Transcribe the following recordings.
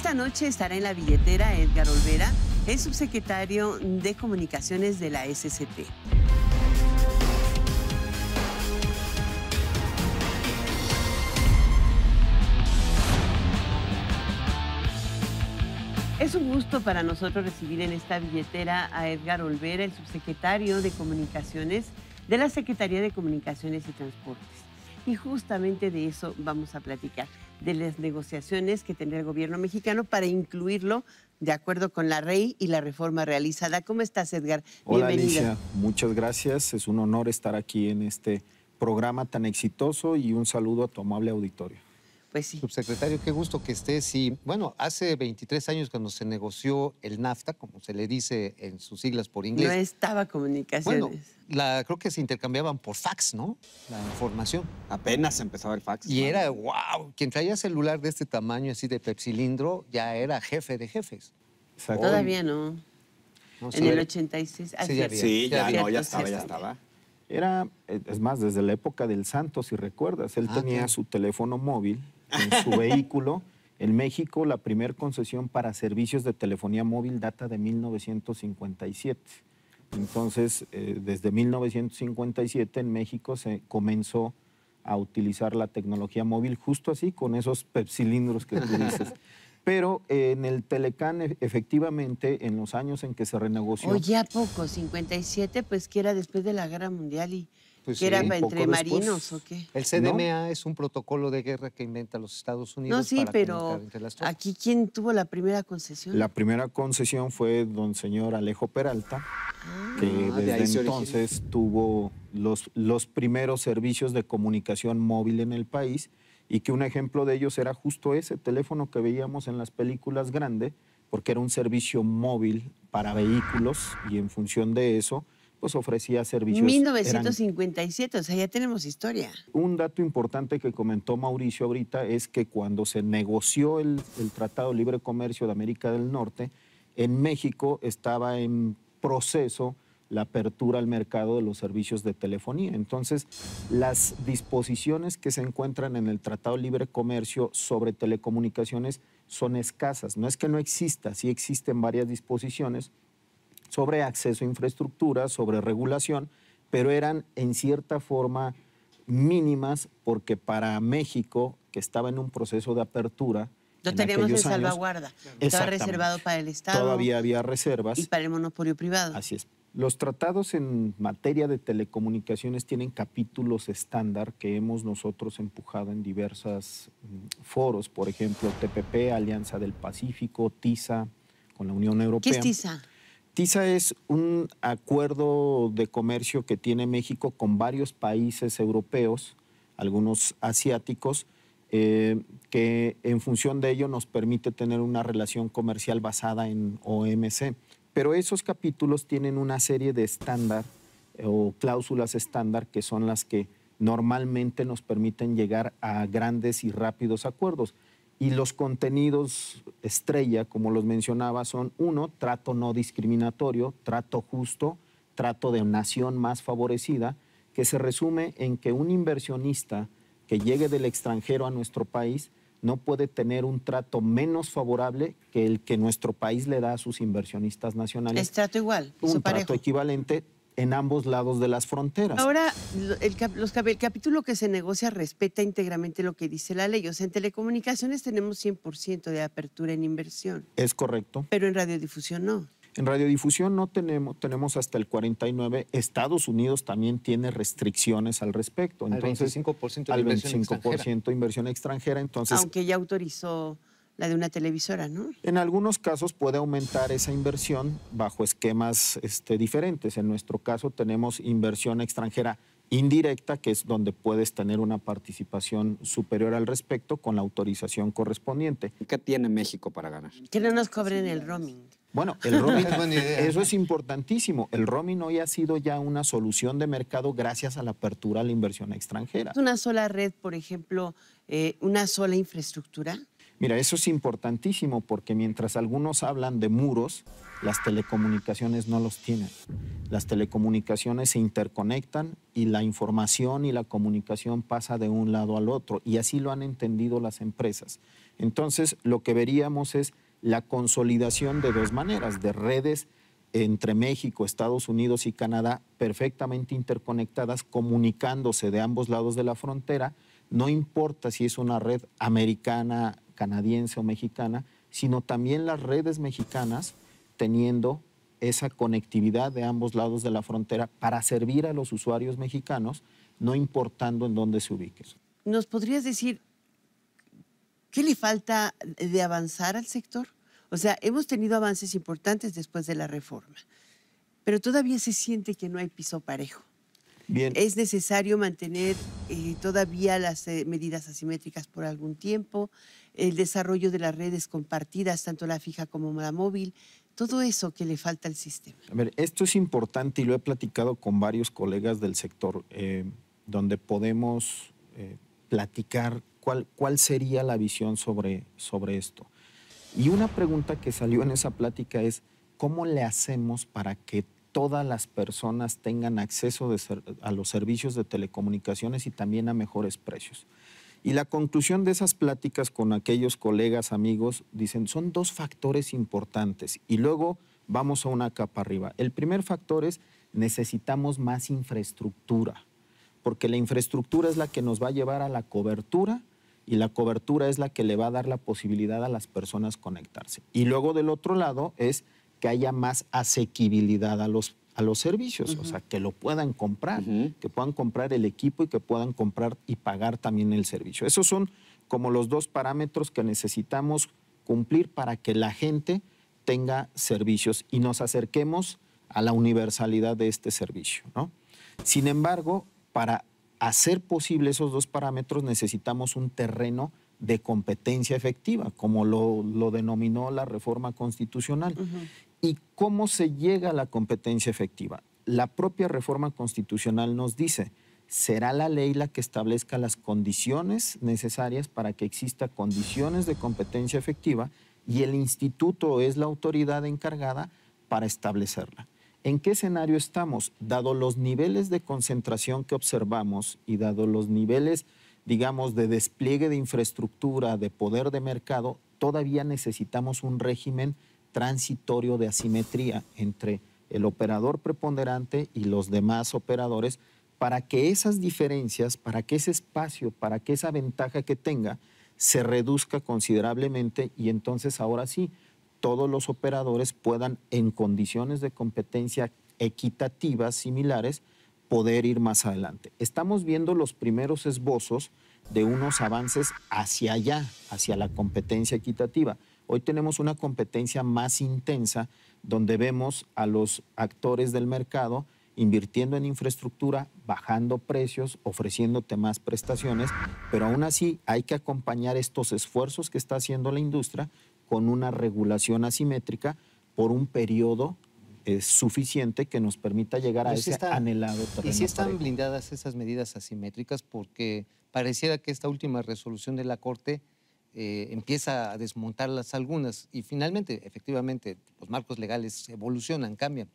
Esta noche estará en la billetera Edgar Olvera, el subsecretario de Comunicaciones de la SCT. Es un gusto para nosotros recibir en esta billetera a Edgar Olvera, el subsecretario de Comunicaciones de la Secretaría de Comunicaciones y Transportes. Y justamente de eso vamos a platicar, de las negociaciones que tendrá el gobierno mexicano para incluirlo de acuerdo con la ley y la reforma realizada. ¿Cómo estás, Edgar? Hola, Bienvenido. Alicia. Muchas gracias. Es un honor estar aquí en este programa tan exitoso y un saludo a tu amable auditorio. Pues sí. Subsecretario, qué gusto que estés. Y bueno, hace 23 años cuando se negoció el NAFTA, como se le dice en sus siglas por inglés. No estaba Comunicaciones. Bueno, creo que se intercambiaban por fax, ¿no? La información. Apenas empezaba el fax. Y era, wow, quien traía celular de este tamaño, así de pepsilindro, ya era jefe de jefes. Exacto. Todavía no. No, En el 86. Sí, ya había. Sí, ya Cierto, no, ya estaba, cierto. ya estaba. Era, es más, desde la época del Santo, si recuerdas. Él tenía claro. su teléfono móvil en su vehículo. En México, la primera concesión para servicios de telefonía móvil data de 1957. Entonces, desde 1957 en México se comenzó a utilizar la tecnología móvil justo así, con esos pepsilindros que tú dices. Pero en el Telecán, efectivamente, en los años en que se renegoció... Oye, ¿a poco? 57, pues que era después de la Guerra Mundial y Pues que sí, era poco entre después. marinos o qué. El CDMA es un protocolo de guerra que inventa los Estados Unidos. No, sí, para pero comunicar entre las tropas. aquí, ¿quién tuvo la primera concesión? La primera concesión fue don señor Alejo Peralta, que de ahí desde se entonces tuvo los primeros servicios de comunicación móvil en el país y que un ejemplo de ellos era justo ese teléfono que veíamos en las películas grande, porque era un servicio móvil para vehículos y en función de eso, pues ofrecía servicios. 1957, o sea, ya tenemos historia. Un dato importante que comentó Mauricio ahorita es que cuando se negoció el Tratado de Libre Comercio de América del Norte, en México estaba en proceso la apertura al mercado de los servicios de telefonía. Entonces, las disposiciones que se encuentran en el Tratado de Libre Comercio sobre telecomunicaciones son escasas. No es que no exista, sí existen varias disposiciones sobre acceso a infraestructura, sobre regulación, pero eran en cierta forma mínimas porque para México, que estaba en un proceso de apertura, Lo en teníamos en aquellos años, salvaguarda. Estaba exactamente, reservado para el Estado. todavía había reservas. Y para el monopolio privado. Así es. Los tratados en materia de telecomunicaciones tienen capítulos estándar que hemos nosotros empujado en diversos foros, por ejemplo, TPP, Alianza del Pacífico, TISA, con la Unión Europea. ¿Qué es TISA? TISA es un acuerdo de comercio que tiene México con varios países europeos, algunos asiáticos, que en función de ello nos permite tener una relación comercial basada en OMC. Pero esos capítulos tienen una serie de estándar o cláusulas estándar que son las que normalmente nos permiten llegar a grandes y rápidos acuerdos. Y los contenidos estrella, como los mencionaba, son: 1, trato no discriminatorio, trato justo, trato de nación más favorecida, que se resume en que un inversionista que llegue del extranjero a nuestro país no puede tener un trato menos favorable que el que nuestro país le da a sus inversionistas nacionales. Es trato igual, Un su parejo. trato equivalente en ambos lados de las fronteras. Ahora, el capítulo que se negocia respeta íntegramente lo que dice la ley. O sea, en telecomunicaciones tenemos 100% de apertura en inversión, Es correcto. pero en radiodifusión no. En radiodifusión no tenemos hasta el 49%. Estados Unidos también tiene restricciones al respecto. Entonces, al 25% de al inversión 25% inversión extranjera. Entonces, Aunque ya autorizó la de una televisora, ¿no? en algunos casos puede aumentar esa inversión bajo esquemas diferentes. En nuestro caso tenemos inversión extranjera indirecta, que es donde puedes tener una participación superior al respecto con la autorización correspondiente. ¿Qué tiene México para ganar? Que no nos cobren el roaming. Bueno, el roaming, Es buena idea. eso es importantísimo. El roaming hoy ha sido ya una solución de mercado gracias a la apertura a la inversión extranjera. ¿Es una sola red, por ejemplo, una sola infraestructura? Mira, eso es importantísimo porque mientras algunos hablan de muros, las telecomunicaciones no los tienen. Las telecomunicaciones se interconectan y la información y la comunicación pasa de un lado al otro, y así lo han entendido las empresas. Entonces, lo que veríamos es la consolidación de dos maneras, de redes entre México, Estados Unidos y Canadá perfectamente interconectadas, comunicándose de ambos lados de la frontera. No importa si es una red americana, canadiense o mexicana, sino también las redes mexicanas teniendo esa conectividad de ambos lados de la frontera para servir a los usuarios mexicanos, no importando en dónde se ubiquen. ¿Nos podrías decir qué le falta de avanzar al sector? O sea, hemos tenido avances importantes después de la reforma, pero todavía se siente que no hay piso parejo. Bien. Es necesario mantener todavía las medidas asimétricas por algún tiempo, el desarrollo de las redes compartidas, tanto la fija como la móvil, todo eso que le falta al sistema. A ver, esto es importante y lo he platicado con varios colegas del sector, donde podemos platicar cuál sería la visión sobre esto. Y una pregunta que salió en esa plática es, ¿cómo le hacemos para que todas las personas tengan acceso a los servicios de telecomunicaciones y también a mejores precios? Y la conclusión de esas pláticas con aquellos colegas, amigos, dicen, son dos factores importantes. Y luego vamos a una capa arriba. El primer factor es, necesitamos más infraestructura, porque la infraestructura es la que nos va a llevar a la cobertura, y la cobertura es la que le va a dar la posibilidad a las personas conectarse. Y luego del otro lado es que haya más asequibilidad a los servicios, o sea, que lo puedan comprar, que puedan comprar el equipo y que puedan comprar y pagar también el servicio. Esos son como los dos parámetros que necesitamos cumplir para que la gente tenga servicios y nos acerquemos a la universalidad de este servicio, ¿no? Sin embargo, para hacer posible esos dos parámetros necesitamos un terreno de competencia efectiva, como lo denominó la reforma constitucional. ¿Y cómo se llega a la competencia efectiva? La propia reforma constitucional nos dice, será la ley la que establezca las condiciones necesarias para que exista condiciones de competencia efectiva y el instituto es la autoridad encargada para establecerla. ¿En qué escenario estamos? Dado los niveles de concentración que observamos y dado los niveles, digamos, de despliegue de infraestructura, de poder de mercado, todavía necesitamos un régimen transitorio de asimetría entre el operador preponderante y los demás operadores para que esas diferencias, para que ese espacio, para que esa ventaja que tenga se reduzca considerablemente y entonces ahora sí, todos los operadores puedan, en condiciones de competencia equitativas similares, poder ir más adelante. Estamos viendo los primeros esbozos de unos avances hacia allá, hacia la competencia equitativa. Hoy tenemos una competencia más intensa donde vemos a los actores del mercado invirtiendo en infraestructura, bajando precios, ofreciéndote más prestaciones, pero aún así hay que acompañar estos esfuerzos que está haciendo la industria con una regulación asimétrica por un periodo suficiente que nos permita llegar a ese anhelado terreno. ¿Y si están blindadas esas medidas asimétricas? Porque pareciera que esta última resolución de la Corte empieza a desmontarlas algunas y finalmente, efectivamente, los marcos legales evolucionan, cambian.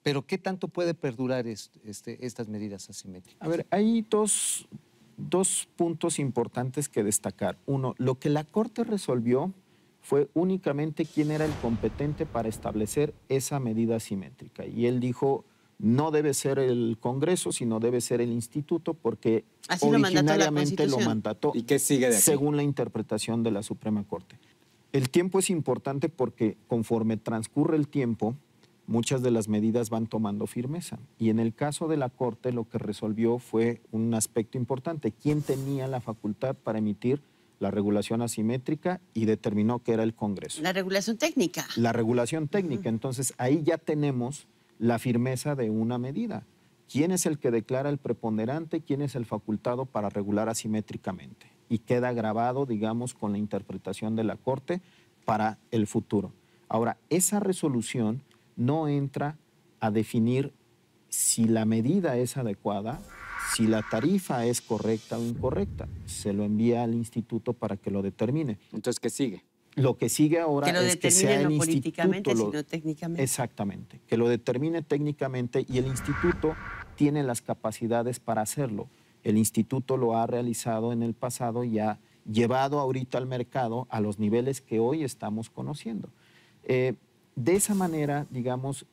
Pero ¿qué tanto puede perdurar estas medidas asimétricas? A ver, hay dos puntos importantes que destacar. Uno, lo que la Corte resolvió fue únicamente quién era el competente para establecer esa medida asimétrica. Y él dijo, no debe ser el Congreso, sino debe ser el Instituto, porque así originariamente lo mandató. ¿Y qué sigue de aquí? Según la interpretación de la Suprema Corte. El tiempo es importante porque conforme transcurre el tiempo, muchas de las medidas van tomando firmeza. Y en el caso de la Corte, lo que resolvió fue un aspecto importante. ¿Quién tenía la facultad para emitir la regulación asimétrica? Y determinó que era el Congreso. La regulación técnica. La regulación técnica. Entonces, ahí ya tenemos la firmeza de una medida. ¿Quién es el que declara el preponderante? ¿Quién es el facultado para regular asimétricamente? Y queda grabado, digamos, con la interpretación de la Corte para el futuro. Ahora, esa resolución no entra a definir si la medida es adecuada, Si la tarifa es correcta o incorrecta, se lo envía al instituto para que lo determine. Entonces, ¿qué sigue? Lo que sigue ahora es que sea el no políticamente, instituto sino técnicamente. Exactamente, que lo determine técnicamente y el instituto tiene las capacidades para hacerlo. El instituto lo ha realizado en el pasado y ha llevado ahorita al mercado a los niveles que hoy estamos conociendo. De esa manera, digamos,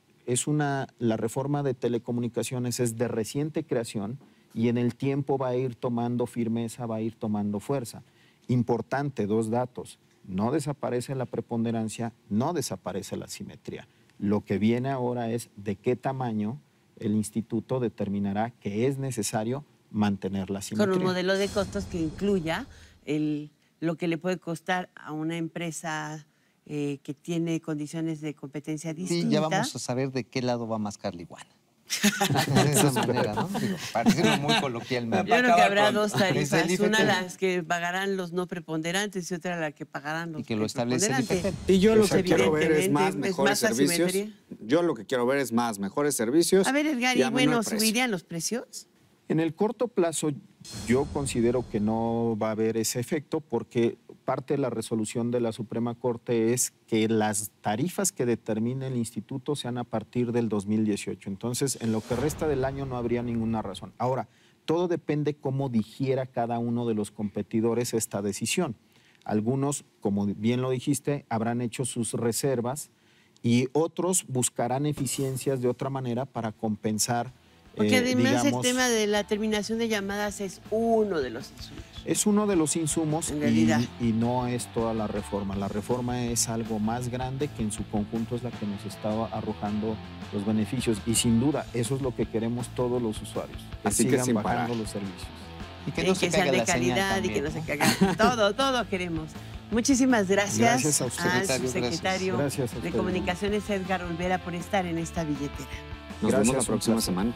la reforma de telecomunicaciones es de reciente creación y en el tiempo va a ir tomando firmeza, va a ir tomando fuerza. Importante, 2 datos. No desaparece la preponderancia, no desaparece la simetría. Lo que viene ahora es de qué tamaño el instituto determinará que es necesario mantener la simetría. Con un modelo de costos que incluya lo que le puede costar a una empresa que tiene condiciones de competencia distintas. Sí, ya vamos a saber de qué lado va más Carliguana. De esa manera, ¿no? Digo, para decirlo muy coloquialmente. Yo creo que habrá 2 tarifas, una las que pagarán los no preponderantes y otra la que pagarán los y que lo establece el IPP. Y yo lo que quiero ver es más Evidentemente, mejores es más servicios. asimetría. Yo lo que quiero ver es más mejores servicios. A ver, Edgar, y ¿y a bueno, menor precio. subirían los precios? En el corto plazo, yo considero que no va a haber ese efecto porque parte de la resolución de la Suprema Corte es que las tarifas que determine el instituto sean a partir del 2018. Entonces, en lo que resta del año no habría ninguna razón. Ahora, todo depende cómo digiera cada uno de los competidores esta decisión. Algunos, como bien lo dijiste, habrán hecho sus reservas y otros buscarán eficiencias de otra manera para compensar. Porque además digamos, el tema de la terminación de llamadas es uno de los insumos. Es uno de los insumos En realidad. y no es toda la reforma. La reforma es algo más grande que en su conjunto es la que nos está arrojando los beneficios. Y sin duda, eso es lo que queremos todos los usuarios. Que Así que sigan sin bajando parar. los servicios. Y que Y no que se sean caiga de la señal calidad y también, que no se ¿no? caigan. Todo queremos. Muchísimas gracias, Gracias a usted, al secretario, subsecretario gracias a de usted. Comunicaciones, Edgar Olvera, por estar en esta billetera. Nos vemos Gracias, la un próxima placer. semana.